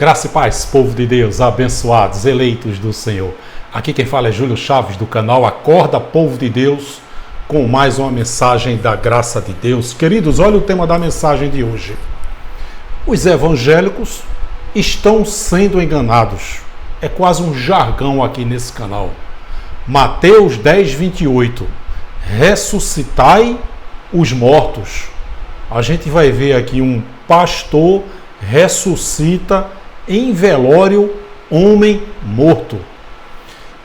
Graça e paz, povo de Deus, abençoados, eleitos do Senhor. Aqui quem fala é Júlio Chaves, do canal Acorda, Povo de Deus, com mais uma mensagem da graça de Deus. Queridos, olha o tema da mensagem de hoje. Os evangélicos estão sendo enganados. É quase um jargão aqui nesse canal. Mateus 10, 28. Ressuscitai os mortos. A gente vai ver aqui um pastor ressuscita em velório homem morto.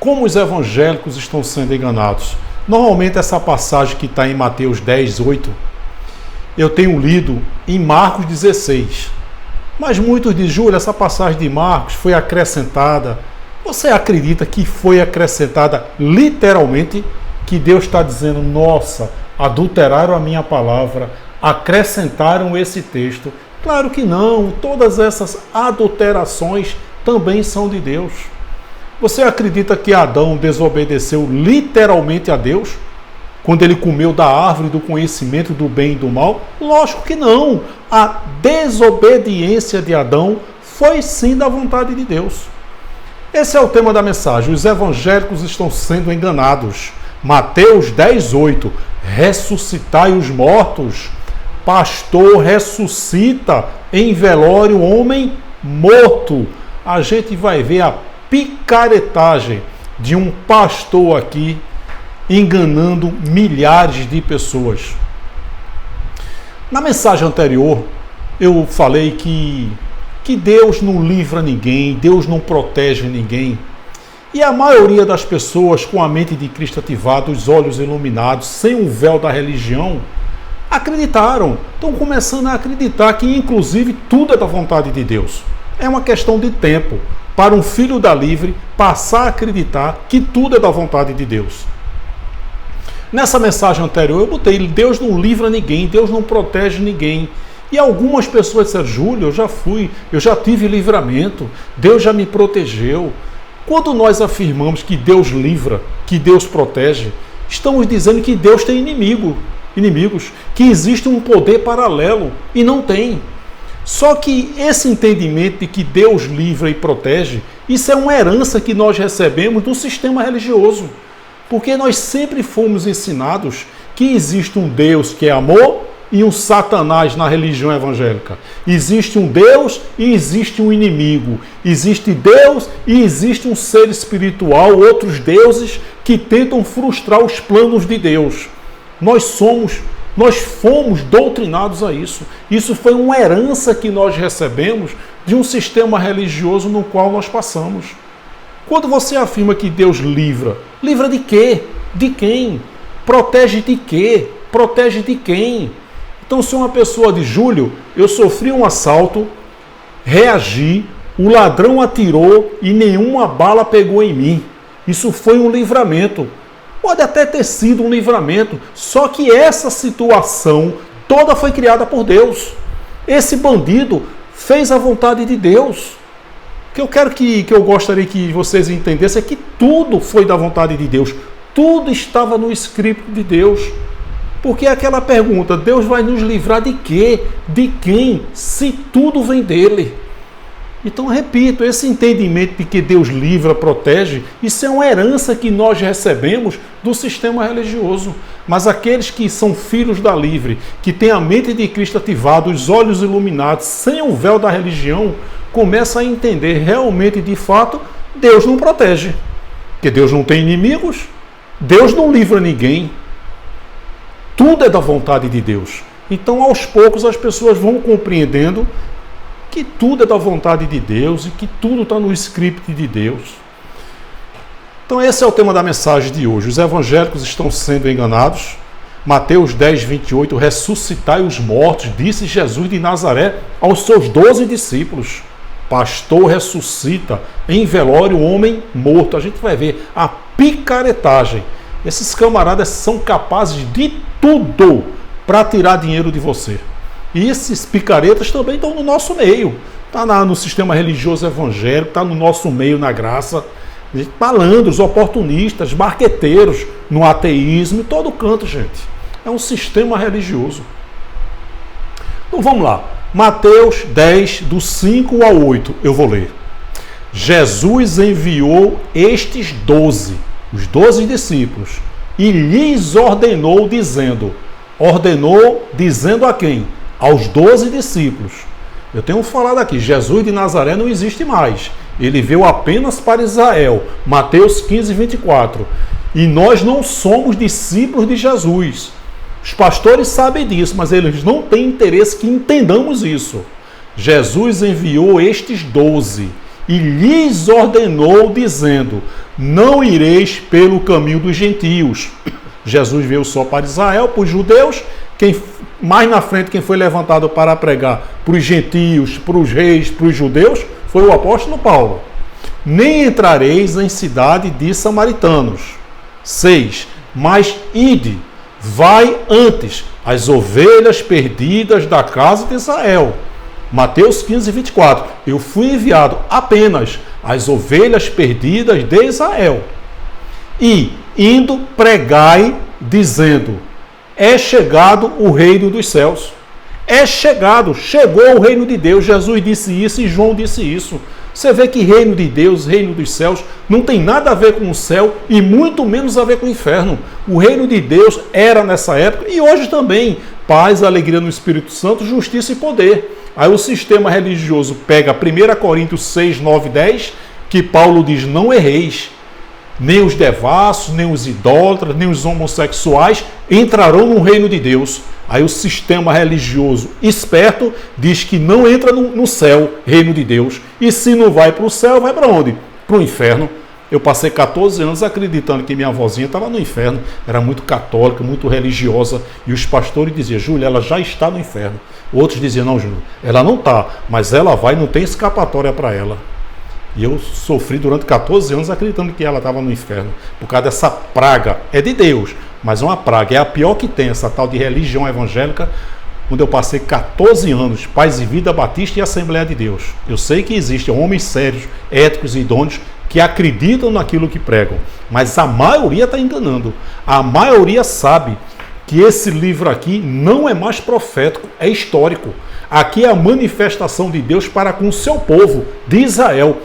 Como os evangélicos estão sendo enganados? Normalmente essa passagem que está em Mateus 10, 8, eu tenho lido em Marcos 16. Mas muitos dizem, Júlio, essa passagem de Marcos foi acrescentada. Você acredita que foi acrescentada literalmente? Que Deus está dizendo, nossa, adulteraram a minha palavra, acrescentaram esse texto. Claro que não, todas essas adulterações também são de Deus. Você acredita que Adão desobedeceu literalmente a Deus? Quando ele comeu da árvore do conhecimento do bem e do mal? Lógico que não. A desobediência de Adão foi sim da vontade de Deus. Esse é o tema da mensagem. Os evangélicos estão sendo enganados. Mateus 10, 8. Ressuscitai os mortos. Pastor ressuscita em velório homem morto. A gente vai ver a picaretagem de um pastor aqui enganando milhares de pessoas. Na mensagem anterior, eu falei que Deus não livra ninguém, Deus não protege ninguém. E a maioria das pessoas com a mente de Cristo ativada, os olhos iluminados, sem o véu da religião, acreditaram, estão começando a acreditar que inclusive tudo é da vontade de Deus. É uma questão de tempo para um filho da livre passar a acreditar que tudo é da vontade de Deus. Nessa mensagem anterior eu botei, Deus não livra ninguém, Deus não protege ninguém. E algumas pessoas disseram, Júlio, eu já tive livramento, Deus já me protegeu. Quando nós afirmamos que Deus livra, que Deus protege, estamos dizendo que Deus tem inimigos, que existe um poder paralelo, e não tem. Só que esse entendimento de que Deus livra e protege, isso é uma herança que nós recebemos do sistema religioso. Porque nós sempre fomos ensinados que existe um Deus que é amor e um Satanás na religião evangélica. Existe um Deus e existe um inimigo. Existe Deus e existe um ser espiritual, outros deuses que tentam frustrar os planos de Deus. Nós fomos doutrinados a isso. Isso foi uma herança que nós recebemos de um sistema religioso no qual nós passamos. Quando você afirma que Deus livra de quê? De quem? Protege de quê? Protege de quem? Então, se uma pessoa diz, Júlio, eu sofri um assalto, reagi, o ladrão atirou e nenhuma bala pegou em mim. Isso foi um livramento. Pode até ter sido um livramento, só que essa situação toda foi criada por Deus. Esse bandido fez a vontade de Deus. O que eu gostaria que vocês entendessem é que tudo foi da vontade de Deus. Tudo estava no script de Deus. Porque aquela pergunta, Deus vai nos livrar de quê? De quem? Se tudo vem dele. Então, repito, esse entendimento de que Deus livra, protege, isso é uma herança que nós recebemos do sistema religioso. Mas aqueles que são filhos da livre, que têm a mente de Cristo ativada, os olhos iluminados, sem o véu da religião, começam a entender realmente, de fato, Deus não protege. Porque Deus não tem inimigos, Deus não livra ninguém. Tudo é da vontade de Deus. Então, aos poucos, as pessoas vão compreendendo que tudo é da vontade de Deus e que tudo está no script de Deus. Então esse é o tema da mensagem de hoje. Os evangélicos estão sendo enganados. Mateus 10, 28, ressuscitai os mortos, disse Jesus de Nazaré aos seus 12 discípulos. Pastor ressuscita em velório homem morto. A gente vai ver a picaretagem. Esses camaradas são capazes de tudo para tirar dinheiro de você. E esses picaretas também estão no nosso meio. Está no sistema religioso evangélico, está no nosso meio na graça. Malandros, oportunistas, marqueteiros, no ateísmo, em todo canto, gente. É um sistema religioso. Então vamos lá. Mateus 10, do 5 ao 8, eu vou ler. Jesus enviou estes 12, os 12 discípulos, e lhes ordenou dizendo a quem? Aos 12 discípulos. Eu tenho falado aqui, Jesus de Nazaré não existe mais. Ele veio apenas para Israel. Mateus 15, 24. E nós não somos discípulos de Jesus. Os pastores sabem disso, mas eles não têm interesse que entendamos isso. Jesus enviou estes 12 e lhes ordenou dizendo: não ireis pelo caminho dos gentios. Jesus veio só para Israel, para os judeus. Mais na frente, quem foi levantado para pregar para os gentios, para os reis, para os judeus, foi o apóstolo Paulo. Nem entrareis em cidade de samaritanos. 6. Mas ide, vai antes as ovelhas perdidas da casa de Israel. Mateus 15, 24. Eu fui enviado apenas às ovelhas perdidas de Israel. E, indo, pregai, dizendo: é chegado o reino dos céus. É chegado, chegou o reino de Deus. Jesus disse isso e João disse isso. Você vê que reino de Deus, reino dos céus, não tem nada a ver com o céu e muito menos a ver com o inferno. O reino de Deus era nessa época e hoje também. Paz, alegria no Espírito Santo, justiça e poder. Aí o sistema religioso pega 1 Coríntios 6, 9, 10, que Paulo diz: não erreis. Nem os devassos, nem os idólatras, nem os homossexuais entrarão no reino de Deus. Aí o sistema religioso esperto diz que não entra no céu, reino de Deus. E se não vai para o céu, vai para onde? Para o inferno. Eu passei 14 anos acreditando que minha avózinha estava no inferno. Era muito católica, muito religiosa. E os pastores diziam: Júlia, ela já está no inferno. Outros diziam: não, Júlia, ela não está, mas ela vai, não tem escapatória para ela. E eu sofri durante 14 anos acreditando que ela estava no inferno. Por causa dessa praga. É de Deus, mas é uma praga. É a pior que tem, essa tal de religião evangélica, onde eu passei 14 anos, Paz e Vida Batista e Assembleia de Deus. Eu sei que existem homens sérios, éticos e idôneos que acreditam naquilo que pregam. Mas a maioria está enganando. A maioria sabe que esse livro aqui não é mais profético, é histórico. Aqui é a manifestação de Deus para com o seu povo de Israel.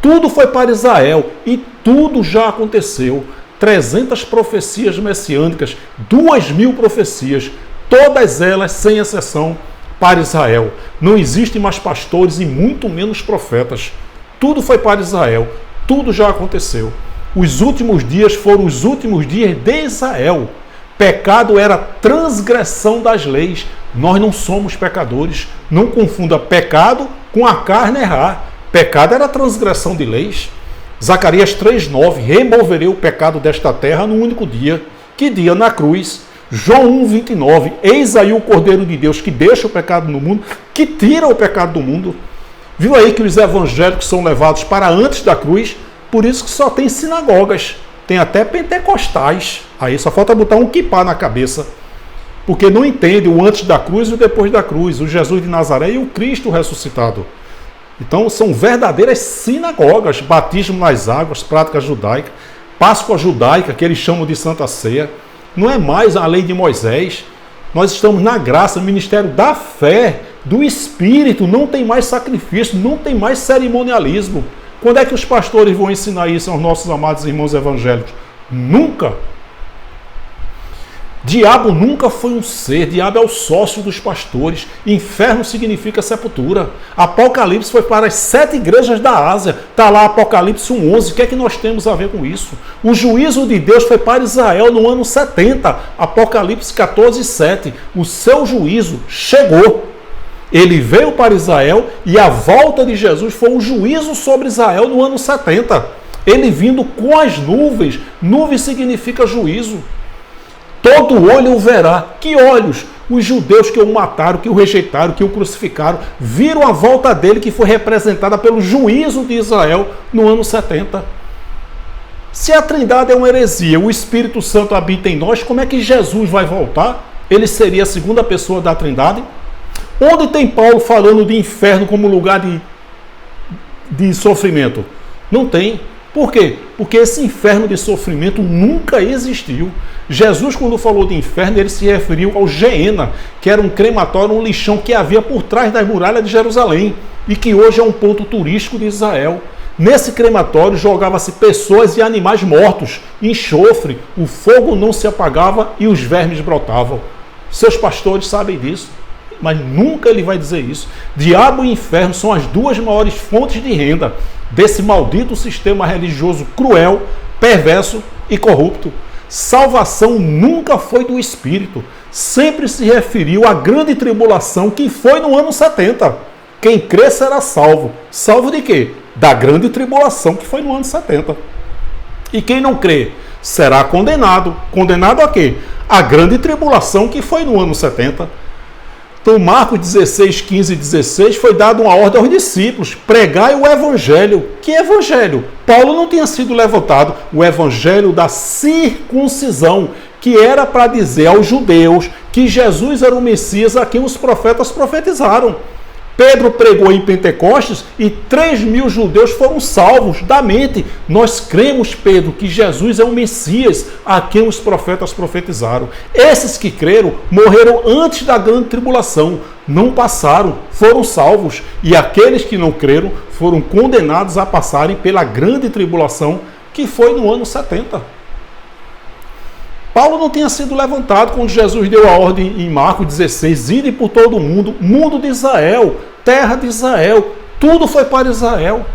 Tudo foi para Israel e tudo já aconteceu. 300 profecias messiânicas, 2.000 profecias, todas elas, sem exceção, para Israel. Não existem mais pastores e muito menos profetas. Tudo foi para Israel, tudo já aconteceu. Os últimos dias foram os últimos dias de Israel. Pecado era transgressão das leis. Nós não somos pecadores. Não confunda pecado com a carne errar. Pecado era transgressão de leis. Zacarias 3,9, removerei o pecado desta terra num único dia. Que dia? Na cruz. João 1,29, eis aí o Cordeiro de Deus que deixa o pecado no mundo, que tira o pecado do mundo. Viu aí que os evangélicos são levados para antes da cruz? Por isso que só tem sinagogas. Tem até pentecostais. Aí só falta botar um quipá na cabeça. Porque não entende o antes da cruz e o depois da cruz. O Jesus de Nazaré e o Cristo ressuscitado. Então são verdadeiras sinagogas, batismo nas águas, prática judaica, Páscoa judaica, que eles chamam de Santa Ceia. Não é mais a lei de Moisés. Nós estamos na graça, no ministério da fé, do Espírito. Não tem mais sacrifício, não tem mais cerimonialismo. Quando é que os pastores vão ensinar isso aos nossos amados irmãos evangélicos? Nunca. Diabo nunca foi um ser, diabo é o sócio dos pastores. Inferno significa sepultura. Apocalipse foi para as 7 igrejas da Ásia. Está lá Apocalipse 1:11. O que é que nós temos a ver com isso? O juízo de Deus foi para Israel no ano 70. Apocalipse 14:7. O seu juízo chegou. Ele veio para Israel e a volta de Jesus foi um juízo sobre Israel no ano 70. Ele vindo com as nuvens. Nuvem significa juízo. Todo olho o verá. Que olhos? Os judeus que o mataram, que o rejeitaram, que o crucificaram, viram a volta dele que foi representada pelo juízo de Israel no ano 70. Se a Trindade é uma heresia, o Espírito Santo habita em nós, como é que Jesus vai voltar? Ele seria a segunda pessoa da Trindade? Onde tem Paulo falando de inferno como lugar de sofrimento? Não tem. Por quê? Porque esse inferno de sofrimento nunca existiu. Jesus, quando falou de inferno, ele se referiu ao Geena, que era um crematório, um lixão que havia por trás das muralhas de Jerusalém e que hoje é um ponto turístico de Israel. Nesse crematório jogava-se pessoas e animais mortos, enxofre, o fogo não se apagava e os vermes brotavam. Seus pastores sabem disso, mas nunca ele vai dizer isso. Diabo e inferno são as duas maiores fontes de renda desse maldito sistema religioso cruel, perverso e corrupto. Salvação nunca foi do Espírito, sempre se referiu à grande tribulação que foi no ano 70. Quem crê será salvo. Salvo de quê? Da grande tribulação que foi no ano 70. E quem não crê será condenado. Condenado a quê? A grande tribulação que foi no ano 70. Então, Marcos 16, 15 e 16 foi dado uma ordem aos discípulos: pregai o evangelho. Que evangelho? Paulo não tinha sido levantado. O evangelho da circuncisão, que era para dizer aos judeus que Jesus era o Messias a quem os profetas profetizaram. Pedro pregou em Pentecostes e 3.000 judeus foram salvos da mente. Nós cremos, Pedro, que Jesus é o Messias a quem os profetas profetizaram. Esses que creram morreram antes da grande tribulação, não passaram, foram salvos. E aqueles que não creram foram condenados a passarem pela grande tribulação que foi no ano 70. Paulo não tinha sido levantado quando Jesus deu a ordem em Marcos 16, ide por todo o mundo, mundo de Israel, terra de Israel, tudo foi para Israel.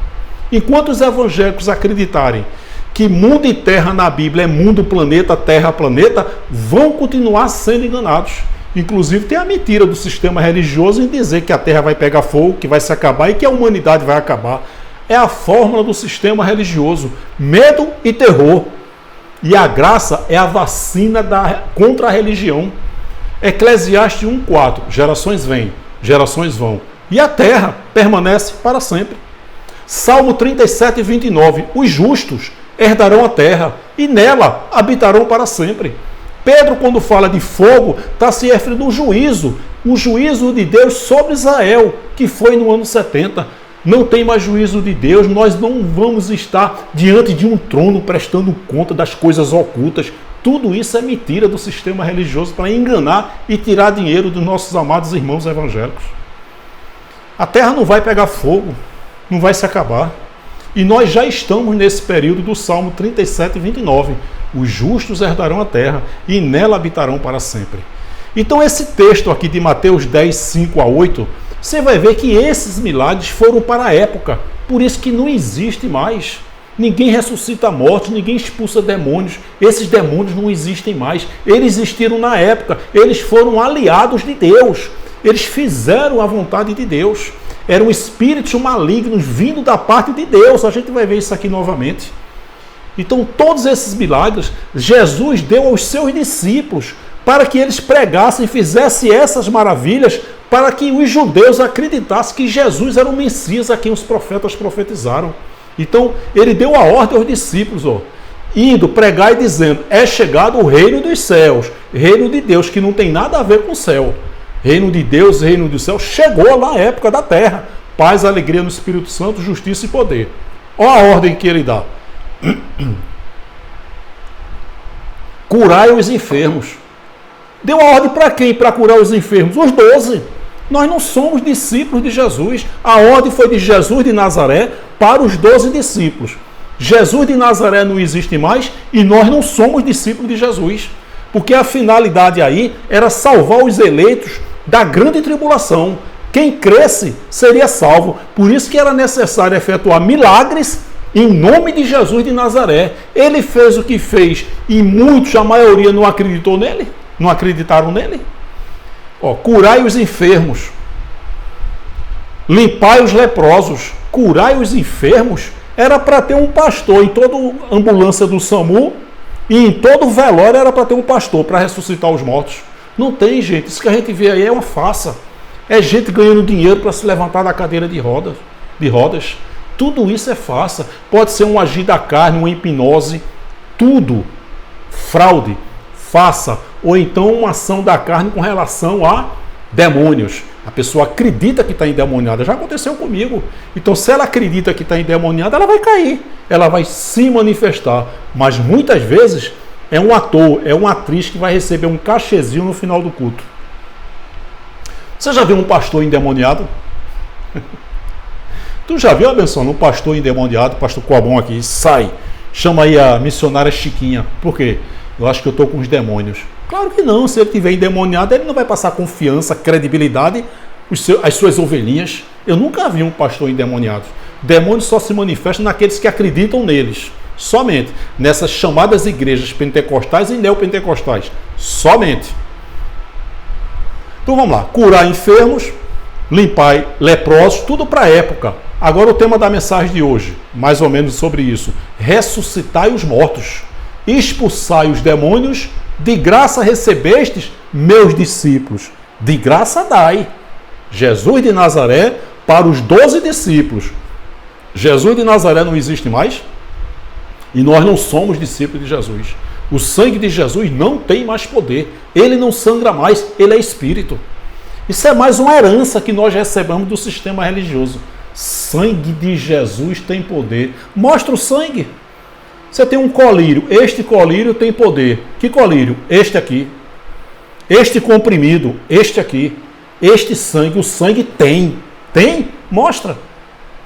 Enquanto os evangélicos acreditarem que mundo e terra na Bíblia é mundo, planeta, terra, planeta, vão continuar sendo enganados. Inclusive tem a mentira do sistema religioso em dizer que a terra vai pegar fogo, que vai se acabar e que a humanidade vai acabar. É a fórmula do sistema religioso, medo e terror. E a graça é a vacina contra a religião. Eclesiastes 1,4. Gerações vêm, gerações vão. E a terra permanece para sempre. Salmo 37, 29. Os justos herdarão a terra e nela habitarão para sempre. Pedro, quando fala de fogo, está se referindo ao juízo. O juízo de Deus sobre Israel, que foi no ano 70. Não tem mais juízo de Deus, nós não vamos estar diante de um trono prestando conta das coisas ocultas. Tudo isso é mentira do sistema religioso para enganar e tirar dinheiro dos nossos amados irmãos evangélicos. A terra não vai pegar fogo, não vai se acabar. E nós já estamos nesse período do Salmo 37, 29. Os justos herdarão a terra e nela habitarão para sempre. Então esse texto aqui de Mateus 10, 5 a 8... você vai ver que esses milagres foram para a época, por isso que não existe mais. Ninguém ressuscita a morte, ninguém expulsa demônios. Esses demônios não existem mais. Eles existiram na época, eles foram aliados de Deus. Eles fizeram a vontade de Deus. Eram espíritos malignos vindo da parte de Deus. A gente vai ver isso aqui novamente. Então todos esses milagres, Jesus deu aos seus discípulos para que eles pregassem e fizessem essas maravilhas, para que os judeus acreditassem que Jesus era o Messias a quem os profetas profetizaram. Então, ele deu a ordem aos discípulos, indo pregar e dizendo, é chegado o reino dos céus, reino de Deus, que não tem nada a ver com o céu. Reino de Deus, reino do céu, chegou lá na época da terra. Paz, alegria no Espírito Santo, justiça e poder. Olha a ordem que ele dá. Curai os enfermos. Deu a ordem para quem? Para curar os enfermos? Os 12. Nós não somos discípulos de Jesus. A ordem foi de Jesus de Nazaré para os 12 discípulos. Jesus de Nazaré não existe mais e nós não somos discípulos de Jesus. Porque a finalidade aí era salvar os eleitos da grande tribulação. Quem cresce seria salvo. Por isso que era necessário efetuar milagres em nome de Jesus de Nazaré. Ele fez o que fez e muitos, a maioria, não acreditou nele. Não acreditaram nele? Curai os enfermos, limpai os leprosos, curai os enfermos. Era para ter um pastor em toda ambulância do SAMU e em todo velório era para ter um pastor para ressuscitar os mortos. Não tem, gente. Isso que a gente vê aí é uma farsa. É gente ganhando dinheiro para se levantar da cadeira de rodas. Tudo isso é farsa. Pode ser um agir da carne, uma hipnose, tudo fraude, farsa, ou então uma ação da carne com relação a Demônios. A pessoa acredita que está endemoniada. Já aconteceu comigo. Então, se ela acredita que está endemoniada, ela vai cair. Ela vai se manifestar. Mas muitas vezes é um ator, é uma atriz que vai receber um cachezinho no final do culto. Você já viu um pastor endemoniado? Tu já viu, abençoando, um pastor endemoniado, pastor Coabon aqui, sai, chama aí a missionária Chiquinha. Por quê? Eu acho que eu estou com os demônios. Claro que não, se ele estiver endemoniado, ele não vai passar confiança, credibilidade às suas ovelhinhas. Eu nunca vi um pastor endemoniado. Demônios só se manifestam naqueles que acreditam neles. Somente. Nessas chamadas igrejas pentecostais e neopentecostais. Somente. Então vamos lá. Curar enfermos, limpar leprosos, tudo para a época. Agora o tema da mensagem de hoje, mais ou menos sobre isso. Ressuscitai os mortos, expulsai os demônios, de graça recebestes, meus discípulos. De graça dai. Jesus de Nazaré para os 12 discípulos. Jesus de Nazaré não existe mais? E nós não somos discípulos de Jesus. O sangue de Jesus não tem mais poder. Ele não sangra mais, ele é espírito. Isso é mais uma herança que nós recebemos do sistema religioso. Sangue de Jesus tem poder. Mostra o sangue. Você tem um colírio. Este colírio tem poder. Que colírio? Este aqui. Este comprimido. Este aqui. Este sangue. O sangue tem. Tem? Mostra.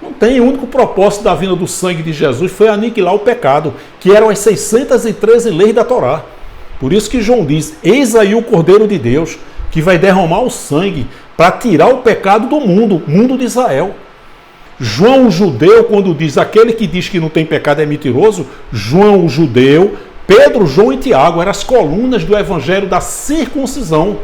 Não tem. O único propósito da vinda do sangue de Jesus foi aniquilar o pecado, que eram as 613 leis da Torá. Por isso que João diz, eis aí o Cordeiro de Deus, que vai derramar o sangue para tirar o pecado do mundo de Israel. João o judeu, quando diz aquele que diz que não tem pecado é mentiroso, João o judeu, Pedro, João e Tiago eram as colunas do evangelho da circuncisão.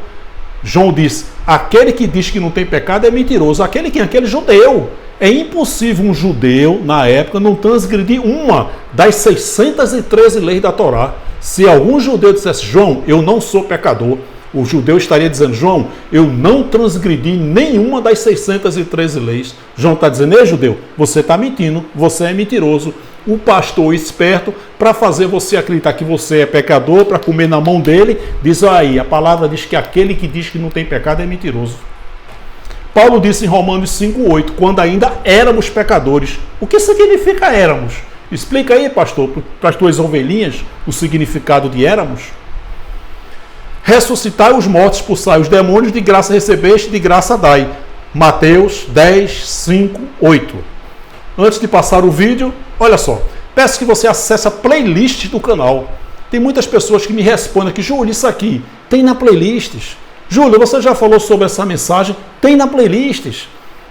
João diz, aquele que diz que não tem pecado é mentiroso. Aquele judeu. É impossível um judeu, na época, não transgredir uma das 613 leis da Torá. Se algum judeu dissesse, João, eu não sou pecador, o judeu estaria dizendo, João, eu não transgredi nenhuma das 613 leis. João está dizendo, ei judeu, você está mentindo, você é mentiroso. O pastor esperto, para fazer você acreditar que você é pecador, para comer na mão dele, diz aí, a palavra diz que aquele que diz que não tem pecado é mentiroso. Paulo disse em Romanos 5,8, quando ainda éramos pecadores. O que significa éramos? Explica aí, pastor, para as tuas ovelhinhas, o significado de éramos. Ressuscitai os mortos, expulsai os demônios, de graça recebeste, de graça dai. Mateus 10, 5, 8. Antes de passar o vídeo, olha só, peço que você acesse a playlist do canal. Tem muitas pessoas que me respondem aqui, Júlio, isso aqui tem na playlist. Júlio, você já falou sobre essa mensagem? Tem na playlist.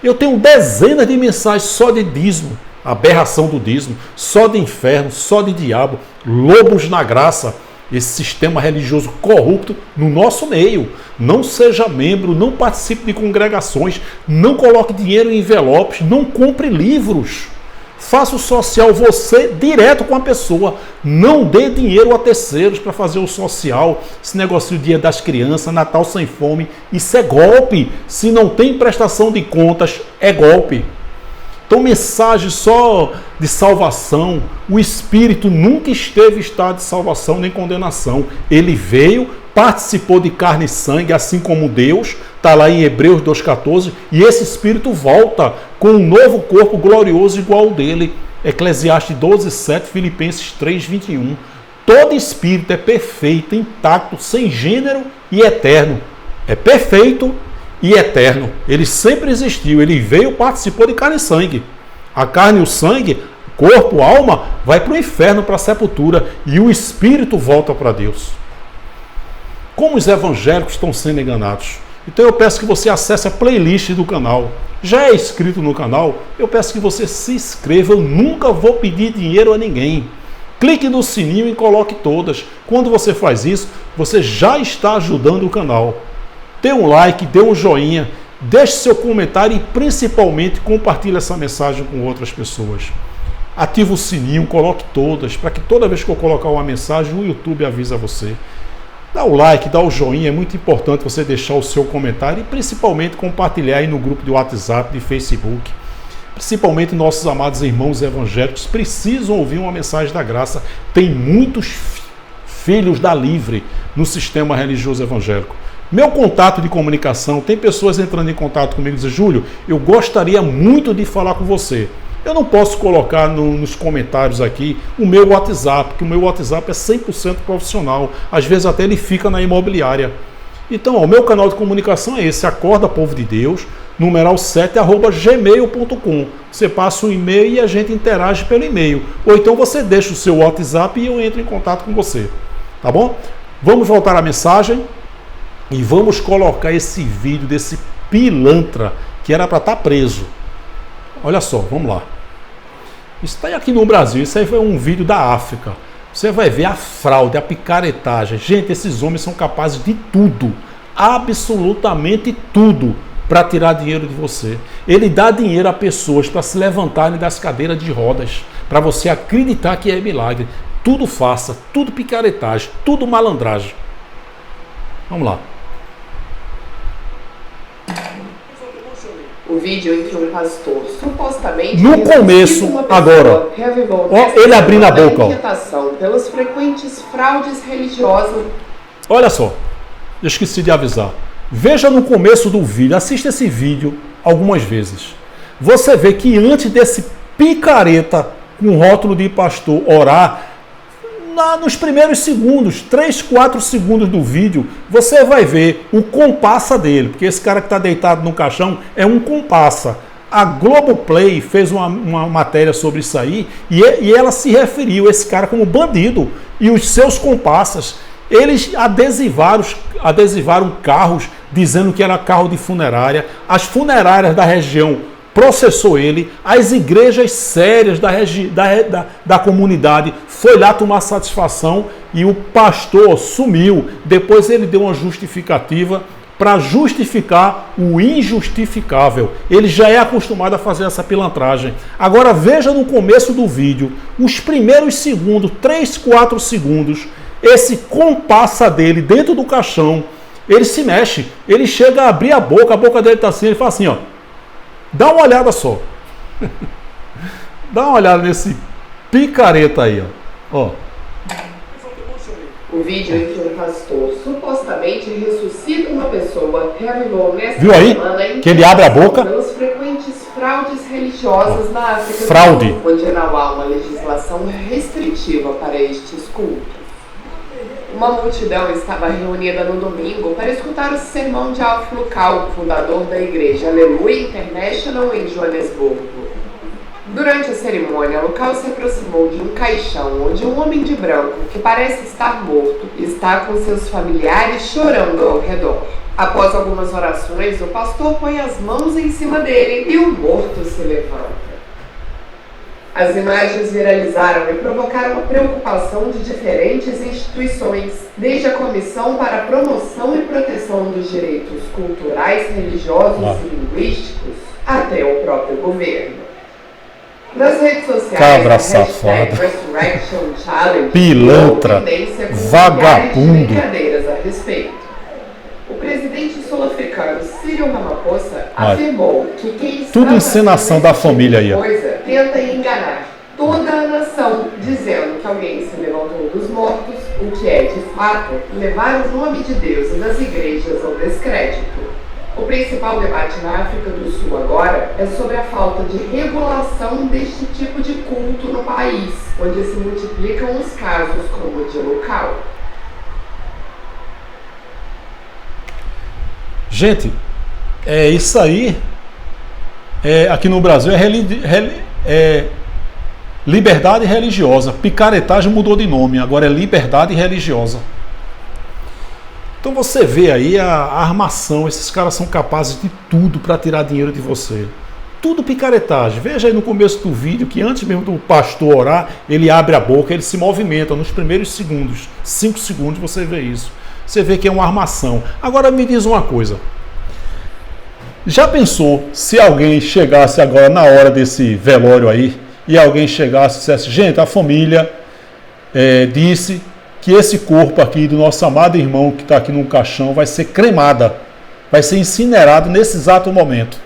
Eu tenho dezenas de mensagens só de dízimo, aberração do dízimo, só de inferno, só de diabo, lobos na graça. Esse sistema religioso corrupto no nosso meio. Não seja membro, não participe de congregações, não coloque dinheiro em envelopes, não compre livros. Faça o social você direto com a pessoa. Não dê dinheiro a terceiros para fazer o social. Esse negócio do Dia das Crianças, Natal sem fome, isso é golpe. Se não tem prestação de contas, é golpe. Então, mensagem só de salvação. O Espírito nunca esteve em estado de salvação nem condenação. Ele veio, participou de carne e sangue, assim como Deus. Está lá em Hebreus 2,14. E esse Espírito volta com um novo corpo glorioso igual ao dele. Eclesiastes 12,7, Filipenses 3,21. Todo Espírito é perfeito, intacto, sem gênero e eterno. É perfeito e eterno. Ele sempre existiu, ele veio, participou de carne e sangue. A carne e o sangue, corpo, alma, vai para o inferno, para a sepultura, e o espírito volta para Deus. Como os evangélicos estão sendo enganados? Então eu peço que você acesse a playlist do canal. Já é inscrito no canal? Eu peço que você se inscreva. Eu nunca vou pedir dinheiro a ninguém. Clique no sininho e coloque todas. Quando você faz isso, você já está ajudando o canal. Dê um like, dê um joinha, deixe seu comentário e principalmente compartilhe essa mensagem com outras pessoas. Ative o sininho, coloque todas, para que toda vez que eu colocar uma mensagem, o YouTube avisa você. Dá o like, dá o joinha, é muito importante você deixar o seu comentário e principalmente compartilhar aí no grupo de WhatsApp, de Facebook. Principalmente nossos amados irmãos evangélicos precisam ouvir uma mensagem da graça. Tem muitos filhos da livre no sistema religioso evangélico. Meu contato de comunicação, tem pessoas entrando em contato comigo e dizem, Júlio, eu gostaria muito de falar com você. Eu não posso colocar nos comentários aqui o meu WhatsApp, porque o meu WhatsApp é 100% profissional. Às vezes até ele fica na imobiliária. Então, o meu canal de comunicação é esse, Acorda Povo de Deus, numeral 7, @gmail.com. Você passa o e-mail e a gente interage pelo e-mail. Ou então você deixa o seu WhatsApp e eu entro em contato com você. Tá bom? Vamos voltar à mensagem e vamos colocar esse vídeo desse pilantra que era para estar preso. Olha só, vamos lá. Isso está aqui no Brasil, isso aí foi um vídeo da África. Você vai ver a fraude, a picaretagem. Gente, esses homens são capazes de tudo, absolutamente tudo, para tirar dinheiro de você. Ele dá dinheiro a pessoas para se levantarem das cadeiras de rodas, para você acreditar que é milagre. Tudo farsa, tudo picaretagem, tudo malandragem. Vamos lá. O vídeo em que um pastor supostamente no começo, agora, ó, ele abrindo a boca, ó, pelas frequentes fraudes religiosas. Olha só, eu esqueci de avisar. Veja no começo do vídeo, assista esse vídeo algumas vezes. Você vê que antes desse picareta com rótulo de pastor orar, nos primeiros segundos, 3, 4 segundos do vídeo, você vai ver o comparsa dele, porque esse cara que está deitado no caixão é um comparsa. A Globoplay fez uma matéria sobre isso aí e ela se referiu a esse cara como bandido. E os seus comparsas, eles adesivaram carros dizendo que era carro de funerária. As funerárias da região processou ele, as igrejas sérias da comunidade foi lá tomar satisfação e o pastor sumiu. Depois ele deu uma justificativa para justificar o injustificável. Ele já é acostumado a fazer essa pilantragem. Agora veja no começo do vídeo, os primeiros segundos, 3, 4 segundos, esse comparsa dele dentro do caixão, ele se mexe, ele chega a abrir a boca dele está assim, ele fala assim, ó, dá uma olhada só. Dá uma olhada nesse picareta aí, ó. O vídeo em que um pastor supostamente ressuscita uma pessoa revelou nesta Viu aí? Que ele abre a boca. Pelas frequentes fraudes religiosas na África Fraude. do Sul, onde não há uma legislação restritiva para estes cultos. Uma multidão estava reunida no domingo para escutar o sermão de Alf Lukau, fundador da igreja Aleluia International em Joanesburgo. Durante a cerimônia, Lukau se aproximou de um caixão onde um homem de branco, que parece estar morto, está com seus familiares chorando ao redor. Após algumas orações, o pastor põe as mãos em cima dele e o morto se levanta. As imagens viralizaram e provocaram a preocupação de diferentes instituições, desde a Comissão para a Promoção e Proteção dos Direitos Culturais, Religiosos e Linguísticos, até o próprio governo. Nas redes sociais, Cabra a hashtag safado, Resurrection Challenge pilantra, tendência com vagabundo. milhares de brincadeiras a respeito. O presidente sul-africano Cyril Ramaphosa afirmou que quem está tudo encenação da família aí, ó. coisa tenta enganar toda a nação, dizendo que alguém se levantou dos mortos, o que é, de fato, levar o nome de Deus nas igrejas ao descrédito. O principal debate na África do Sul agora é sobre a falta de regulação deste tipo de culto no país, onde se multiplicam os casos como o de Lukau. Gente, isso aí, aqui no Brasil, é liberdade religiosa. Picaretagem mudou de nome, agora é liberdade religiosa. Então você vê aí a armação, esses caras são capazes de tudo para tirar dinheiro de você. Tudo picaretagem. Veja aí no começo do vídeo que antes mesmo do pastor orar, ele abre a boca, ele se movimenta nos primeiros segundos. 5 segundos você vê isso. Você vê que é uma armação. Agora me diz uma coisa. Já pensou se alguém chegasse agora na hora desse velório aí e alguém chegasse e dissesse, gente, a família disse que esse corpo aqui do nosso amado irmão que está aqui no caixão vai ser cremada, vai ser incinerado nesse exato momento.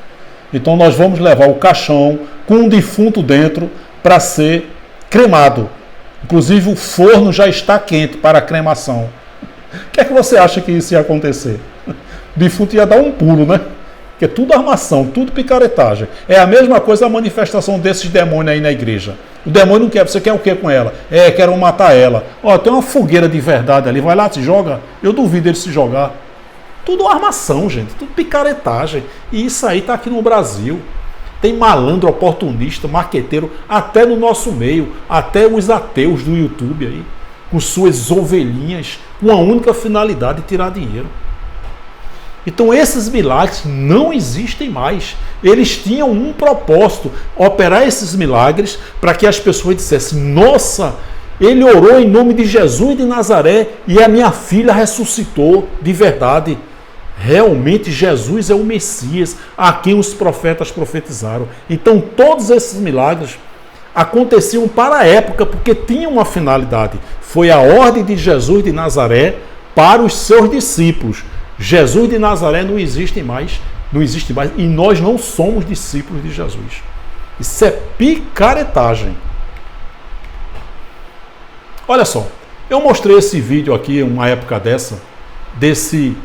Então nós vamos levar o caixão com um defunto dentro para ser cremado. Inclusive o forno já está quente para a cremação. O que é que você acha que isso ia acontecer? o defunto ia dar um pulo, né? Porque é tudo armação, tudo picaretagem. É a mesma coisa a manifestação desses demônios aí na igreja. O demônio não quer, você quer o que com ela? Quero matar ela. Ó, tem uma fogueira de verdade ali, vai lá, se joga. Eu duvido ele se jogar. Tudo armação, gente, tudo picaretagem. E isso aí tá aqui no Brasil. Tem malandro, oportunista, marqueteiro, até no nosso meio, até os ateus do YouTube aí, com suas ovelhinhas, com a única finalidade de tirar dinheiro. Então esses milagres não existem mais. Eles tinham um propósito, operar esses milagres para que as pessoas dissessem: nossa, ele orou em nome de Jesus de Nazaré e a minha filha ressuscitou de verdade. Realmente Jesus é o Messias a quem os profetas profetizaram. Então todos esses milagres aconteciam para a época porque tinham uma finalidade. Foi a ordem de Jesus de Nazaré para os seus discípulos. Jesus de Nazaré não existe mais e nós não somos discípulos de Jesus. Isso é picaretagem. Olha só, eu mostrei esse vídeo aqui uma época desse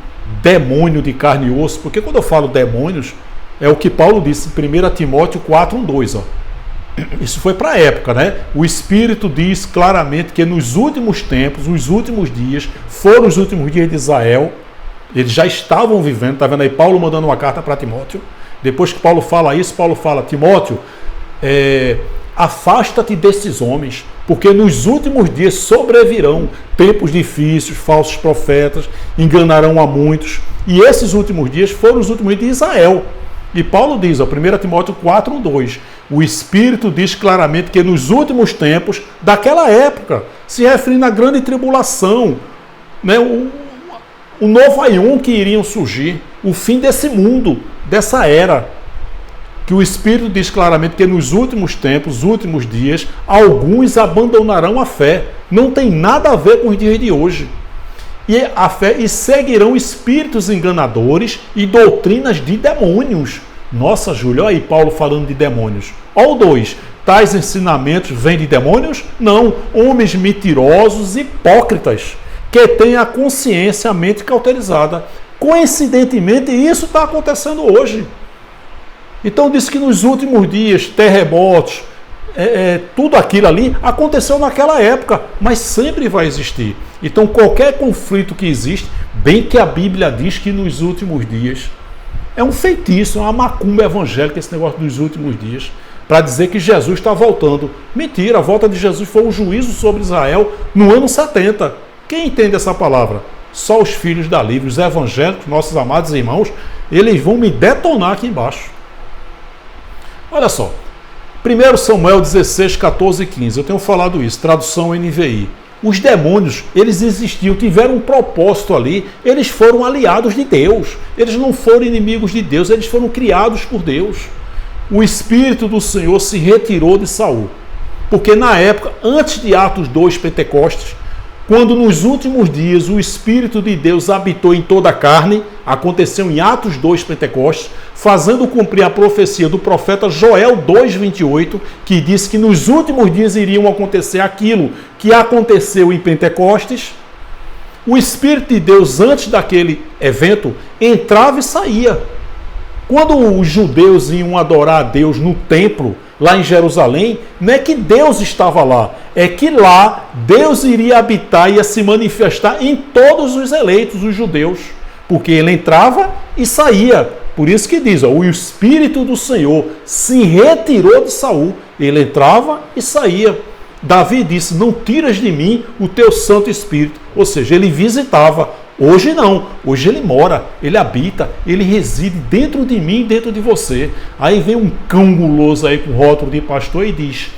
demônio de carne e osso, porque quando eu falo demônios, é o que Paulo disse em 1 Timóteo 4:1-2, ó. Isso foi para a época, né? O Espírito diz claramente que nos últimos tempos, os últimos dias, foram os últimos dias de Israel. Eles já estavam vivendo, está vendo aí Paulo mandando uma carta para Timóteo. Depois que Paulo fala isso, Paulo fala: Timóteo, afasta-te desses homens, porque nos últimos dias sobrevirão tempos difíceis, falsos profetas, enganarão a muitos. E esses últimos dias foram os últimos dias de Israel. E Paulo diz, 1 Timóteo 4:2, o Espírito diz claramente que nos últimos tempos daquela época, se referindo à grande tribulação, né, o novo aion que iriam surgir, o fim desse mundo, dessa era, que o Espírito diz claramente que nos últimos tempos, os últimos dias, alguns abandonarão a fé. Não tem nada a ver com os dias de hoje. E a fé, e seguirão espíritos enganadores e doutrinas de demônios. Nossa, Júlio, olha aí Paulo falando de demônios. Olha o 2. Tais ensinamentos vêm de demônios? Não. Homens mentirosos, hipócritas, que têm a consciência, a mente cauterizada. Coincidentemente, isso está acontecendo hoje. Então diz que nos últimos dias, terremotos, tudo aquilo ali aconteceu naquela época, mas sempre vai existir. Então qualquer conflito que existe, bem que a Bíblia diz que nos últimos dias, é um feitiço, é uma macumba evangélica esse negócio dos últimos dias, para dizer que Jesus está voltando. Mentira, a volta de Jesus foi um juízo sobre Israel no ano 70. Quem entende essa palavra? Só os filhos da livre, os evangélicos, nossos amados irmãos, eles vão me detonar aqui embaixo. Olha só, 1 Samuel 16, 14 e 15, eu tenho falado isso, tradução NVI. Os demônios, eles existiam, tiveram um propósito ali, eles foram aliados de Deus, eles não foram inimigos de Deus, eles foram criados por Deus. O Espírito do Senhor se retirou de Saul, porque na época, antes de Atos 2, Pentecostes, quando nos últimos dias o Espírito de Deus habitou em toda a carne, aconteceu em Atos 2, Pentecostes, fazendo cumprir a profecia do profeta Joel 2,28, que diz que nos últimos dias iriam acontecer aquilo que aconteceu em Pentecostes. O Espírito de Deus, antes daquele evento, entrava e saía. Quando os judeus iam adorar a Deus no templo, lá em Jerusalém, não é que Deus estava lá, é que lá Deus iria habitar e ia se manifestar em todos os eleitos, os judeus, porque ele entrava e saía. Por isso que diz, o Espírito do Senhor se retirou de Saul, ele entrava e saía. Davi disse, não tiras de mim o teu Santo Espírito, ou seja, ele visitava. Hoje não, hoje ele mora, ele habita, ele reside dentro de mim, dentro de você. Aí vem um cão guloso aí com rótulo de pastor e diz,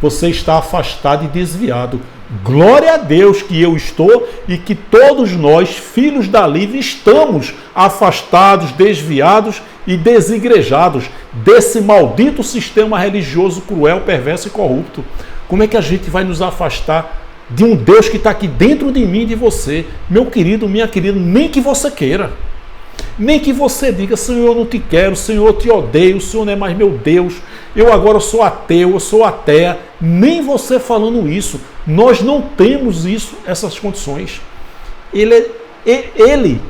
você está afastado e desviado. Glória a Deus que eu estou e que todos nós, filhos da livre, estamos afastados, desviados e desigrejados desse maldito sistema religioso cruel, perverso e corrupto. Como é que a gente vai nos afastar de um Deus que está aqui dentro de mim e de você? Meu querido, minha querida, nem que você queira. Nem que você diga, Senhor, eu não te quero, Senhor, eu te odeio, o Senhor não é mais meu Deus, eu agora sou ateu, eu sou ateia. Nem você falando isso. Nós não temos isso, essas condições. Ele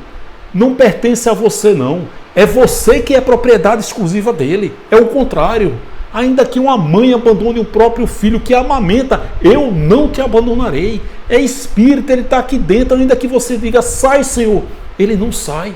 não pertence a você não. É você que é propriedade exclusiva dele. É o contrário. Ainda que uma mãe abandone o próprio filho que amamenta, eu não te abandonarei. É espírito, ele está aqui dentro, ainda que você diga, sai, Senhor, ele não sai.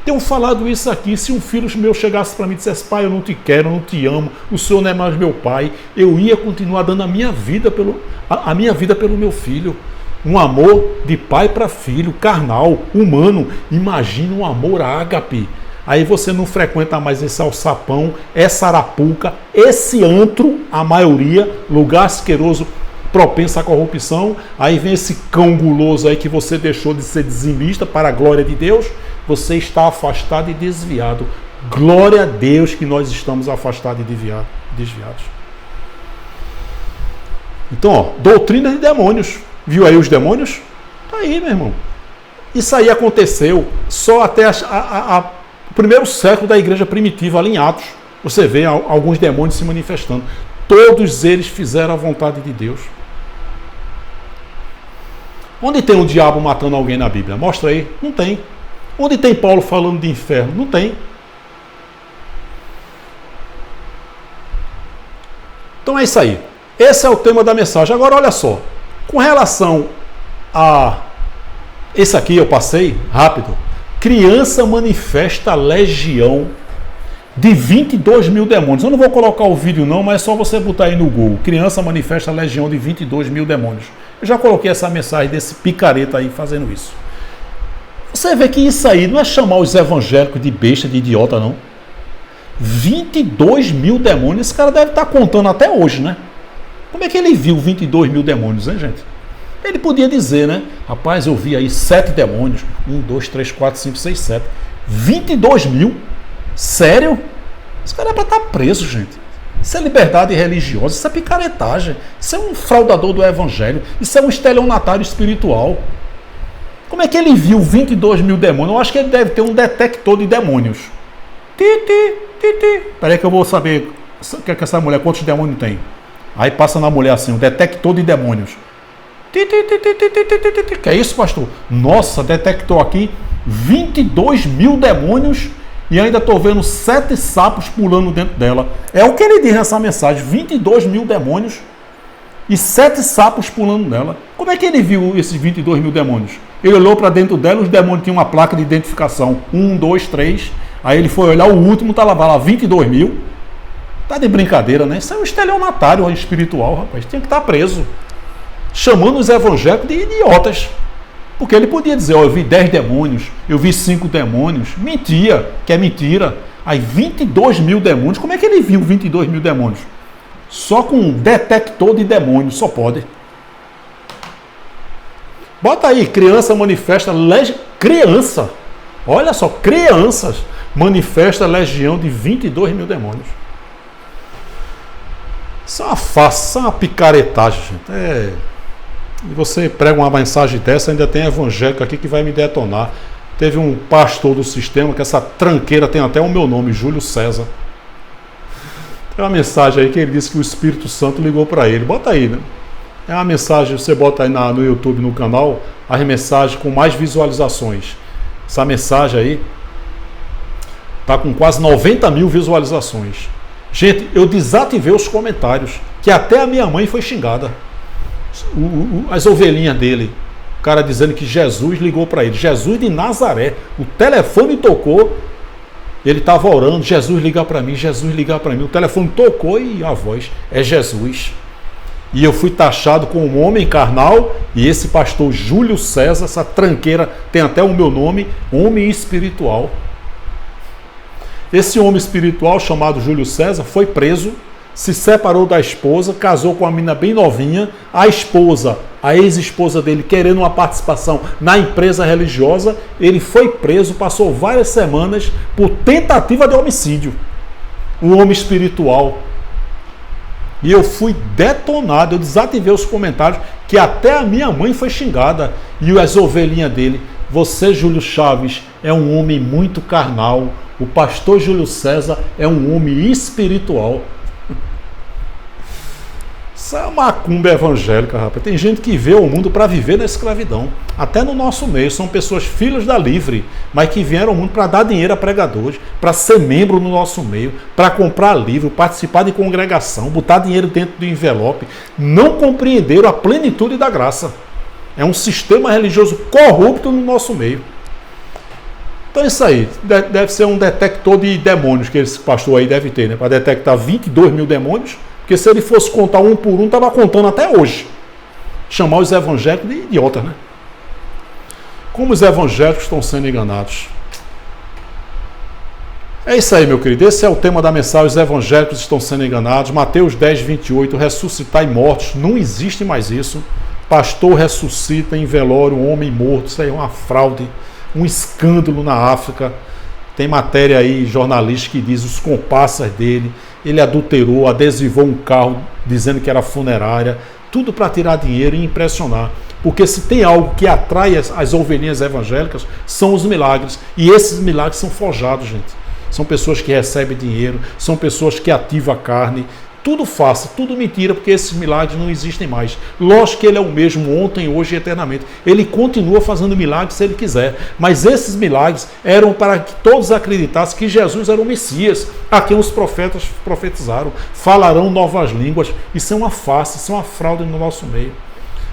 Tenho falado isso aqui, se um filho meu chegasse para mim e dissesse, pai, eu não te quero, eu não te amo, o Senhor não é mais meu pai, eu ia continuar dando a minha vida pelo meu filho. Um amor de pai para filho, carnal, humano. Imagina um amor ágape. Aí você não frequenta mais esse alçapão, essa arapuca, esse antro, a maioria, lugar asqueroso, propenso à corrupção. Aí vem esse cão guloso aí que você deixou de ser dizimista para a glória de Deus. Você está afastado e desviado. Glória a Deus que nós estamos afastados e desviados. Então, ó, doutrina de demônios. Viu aí os demônios? Tá aí, meu irmão. Isso aí aconteceu só até o primeiro século da igreja primitiva, ali em Atos. Você vê alguns demônios se manifestando. Todos eles fizeram a vontade de Deus. Onde tem um diabo matando alguém na Bíblia? Mostra aí. Não tem. Onde tem Paulo falando de inferno? Não tem. Então é isso aí. Esse é o tema da mensagem. Agora olha só. Com relação a... Esse aqui eu passei rápido. Criança manifesta legião de 22 mil demônios. Eu não vou colocar o vídeo não, mas é só você botar aí no Google. Criança manifesta legião de 22 mil demônios. Eu já coloquei essa mensagem desse picareta aí fazendo isso. Você vê que isso aí não é chamar os evangélicos de besta, de idiota, não. 22 mil demônios, esse cara deve estar contando até hoje, né? Como é que ele viu 22 mil demônios, hein, gente? Ele podia dizer, né? Rapaz, eu vi aí 7 demônios. 1, 2, 3, 4, 5, 6, 7. 22 mil? Sério? Esse cara é para estar preso, gente. Isso é liberdade religiosa, isso é picaretagem. Isso é um fraudador do evangelho. Isso é um estelionatário espiritual. Como é que ele viu 22 mil demônios? Eu acho que ele deve ter um detector de demônios. Peraí que eu vou saber que essa mulher, quantos demônios tem. Aí passa na mulher assim, um detector de demônios. Que é isso, pastor? Nossa, detectou aqui 22 mil demônios e ainda estou vendo 7 sapos pulando dentro dela. É o que ele diz nessa mensagem, 22 mil demônios e 7 sapos pulando nela. Como é que ele viu esses 22 mil demônios? Ele olhou para dentro dela, os demônios tinham uma placa de identificação. 1, 2, 3. Aí ele foi olhar o último, estava lá 22 mil. Tá de brincadeira, né? Isso é um estelionatário espiritual, rapaz. Tinha que estar preso. Chamando os evangélicos de idiotas. Porque ele podia dizer, eu vi 10 demônios, eu vi 5 demônios. Mentia, que é mentira. Aí 22 mil demônios, como é que ele viu 22 mil demônios? Só com um detector de demônios, só pode. Bota aí, criança manifesta criança. Olha só, crianças manifesta legião de 22 mil demônios. Isso é uma farsa, isso é uma picaretagem, gente. E você prega uma mensagem dessa, ainda tem evangélico aqui que vai me detonar. Teve um pastor do sistema, que essa tranqueira tem até o meu nome, Júlio César. Tem uma mensagem aí que ele disse que o Espírito Santo ligou para ele. Bota aí, né? É uma mensagem, você bota aí no YouTube, no canal, as mensagens com mais visualizações. Essa mensagem aí está com quase 90 mil visualizações. Gente, eu desativei os comentários, que até a minha mãe foi xingada. As ovelhinhas dele, o cara dizendo que Jesus ligou para ele. Jesus de Nazaré. O telefone tocou, ele estava orando, Jesus ligar para mim, Jesus ligar para mim. O telefone tocou e a voz é Jesus. E eu fui taxado como um homem carnal, e esse pastor Júlio César, essa tranqueira, tem até o meu nome, homem espiritual. Esse homem espiritual chamado Júlio César foi preso, se separou da esposa, casou com uma menina bem novinha, a esposa, a ex-esposa dele, querendo uma participação na empresa religiosa, ele foi preso, passou várias semanas por tentativa de homicídio. Um homem espiritual. E eu fui detonado, eu desativei os comentários, que até a minha mãe foi xingada. E as ovelhinhas dele, você, Júlio Chaves, é um homem muito carnal. O pastor Júlio César é um homem espiritual. Isso é uma macumba evangélica, rapaz. Tem gente que vê o mundo para viver na escravidão. Até no nosso meio. São pessoas filhas da livre, mas que vieram ao mundo para dar dinheiro a pregadores, para ser membro no nosso meio, para comprar livro, participar de congregação, botar dinheiro dentro do envelope. Não compreenderam a plenitude da graça. É um sistema religioso corrupto no nosso meio. Então isso aí, deve ser um detector de demônios que esse pastor aí deve ter, né? Para detectar 22 mil demônios, porque se ele fosse contar um por um, estava contando até hoje. Chamar os evangélicos de idiotas, né? Como os evangélicos estão sendo enganados. É isso aí, meu querido. Esse é o tema da mensagem. Os evangélicos estão sendo enganados. Mateus 10, 28. Ressuscitai mortos. Não existe mais isso. Pastor ressuscita em velório um homem morto. Isso aí é uma fraude. Um escândalo na África. Tem matéria aí, jornalista, que diz os comparsas dele. Ele adulterou, adesivou um carro dizendo que era funerária. Tudo para tirar dinheiro e impressionar. Porque se tem algo que atrai as ovelhinhas evangélicas, são os milagres. E esses milagres são forjados, gente. São pessoas que recebem dinheiro, são pessoas que ativam a carne. Tudo farsa, tudo mentira, porque esses milagres não existem mais. Lógico que ele é o mesmo ontem, hoje e eternamente. Ele continua fazendo milagres se ele quiser. Mas esses milagres eram para que todos acreditassem que Jesus era o Messias, a quem os profetas profetizaram. Falarão novas línguas. Isso é uma farsa, isso é uma fraude no nosso meio.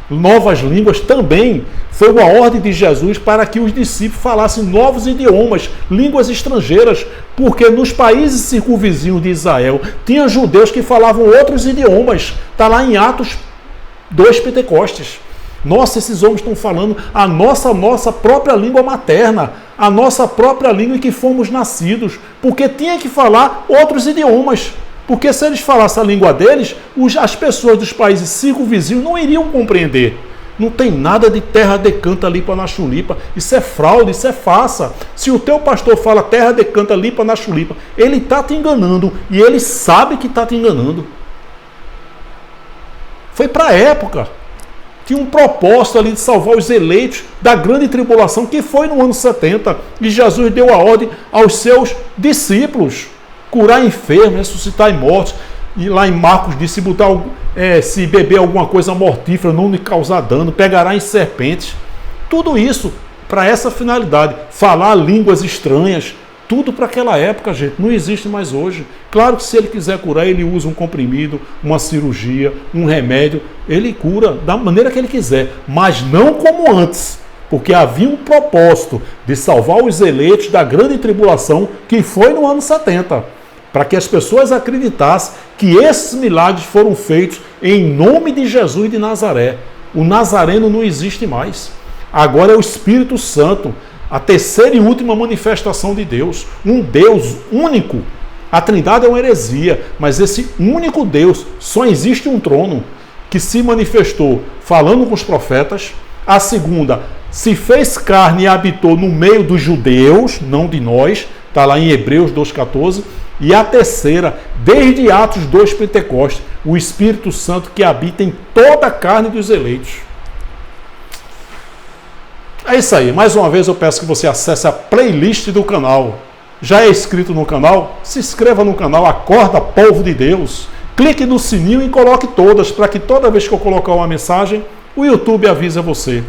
Novas línguas também foi uma ordem de Jesus para que os discípulos falassem novos idiomas, línguas estrangeiras, porque nos países circunvizinhos de Israel tinha judeus que falavam outros idiomas. Está lá em Atos 2, Pentecostes. Nossa, esses homens estão falando a nossa própria língua materna, a nossa própria língua em que fomos nascidos, porque tinha que falar outros idiomas. Porque se eles falassem a língua deles, as pessoas dos países circunvizinhos não iriam compreender. Não tem nada de terra decanta lipa na chulipa. Isso é fraude, isso é farsa. Se o teu pastor fala terra decanta lipa na chulipa, ele está te enganando e ele sabe que está te enganando. Foi para a época. Tinha um propósito ali de salvar os eleitos da grande tribulação, que foi no ano 70. E Jesus deu a ordem aos seus discípulos. Curar enfermos, ressuscitar mortos. E lá em Marcos diz, se beber alguma coisa mortífera, não lhe causar dano, pegará em serpentes. Tudo isso para essa finalidade. Falar línguas estranhas. Tudo para aquela época, gente. Não existe mais hoje. Claro que se ele quiser curar, ele usa um comprimido, uma cirurgia, um remédio. Ele cura da maneira que ele quiser. Mas não como antes. Porque havia um propósito de salvar os eleitos da grande tribulação, que foi no ano 70. Para que as pessoas acreditassem que esses milagres foram feitos em nome de Jesus de Nazaré. O Nazareno não existe mais. Agora é o Espírito Santo, a terceira e última manifestação de Deus. Um Deus único. A Trindade é uma heresia, mas esse único Deus, só existe um trono que se manifestou falando com os profetas. A segunda, se fez carne e habitou no meio dos judeus, não de nós. Está lá em Hebreus 2,14. E a terceira, desde Atos 2, Pentecostes, o Espírito Santo que habita em toda a carne dos eleitos. É isso aí. Mais uma vez eu peço que você acesse a playlist do canal. Já é inscrito no canal? Se inscreva no canal, acorda, povo de Deus. Clique no sininho e coloque todas, para que toda vez que eu colocar uma mensagem, o YouTube avisa você.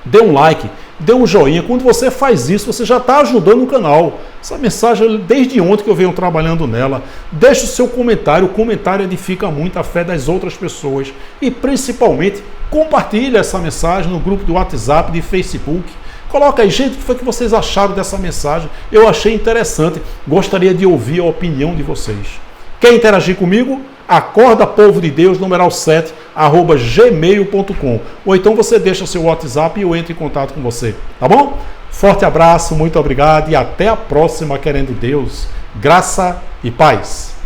Dê um like, dê um joinha. Quando você faz isso, você já está ajudando o canal. Essa mensagem, desde ontem que eu venho trabalhando nela. Deixe o seu comentário. O comentário edifica muito a fé das outras pessoas. E, principalmente, compartilhe essa mensagem no grupo do WhatsApp, de Facebook. Coloca aí, gente, o que foi que vocês acharam dessa mensagem? Eu achei interessante. Gostaria de ouvir a opinião de vocês. Quer interagir comigo? Acorda Povo de Deus, numeral 7, @gmail.com. Ou então você deixa seu WhatsApp e eu entro em contato com você. Tá bom? Forte abraço, muito obrigado e até a próxima, querendo Deus. Graça e paz.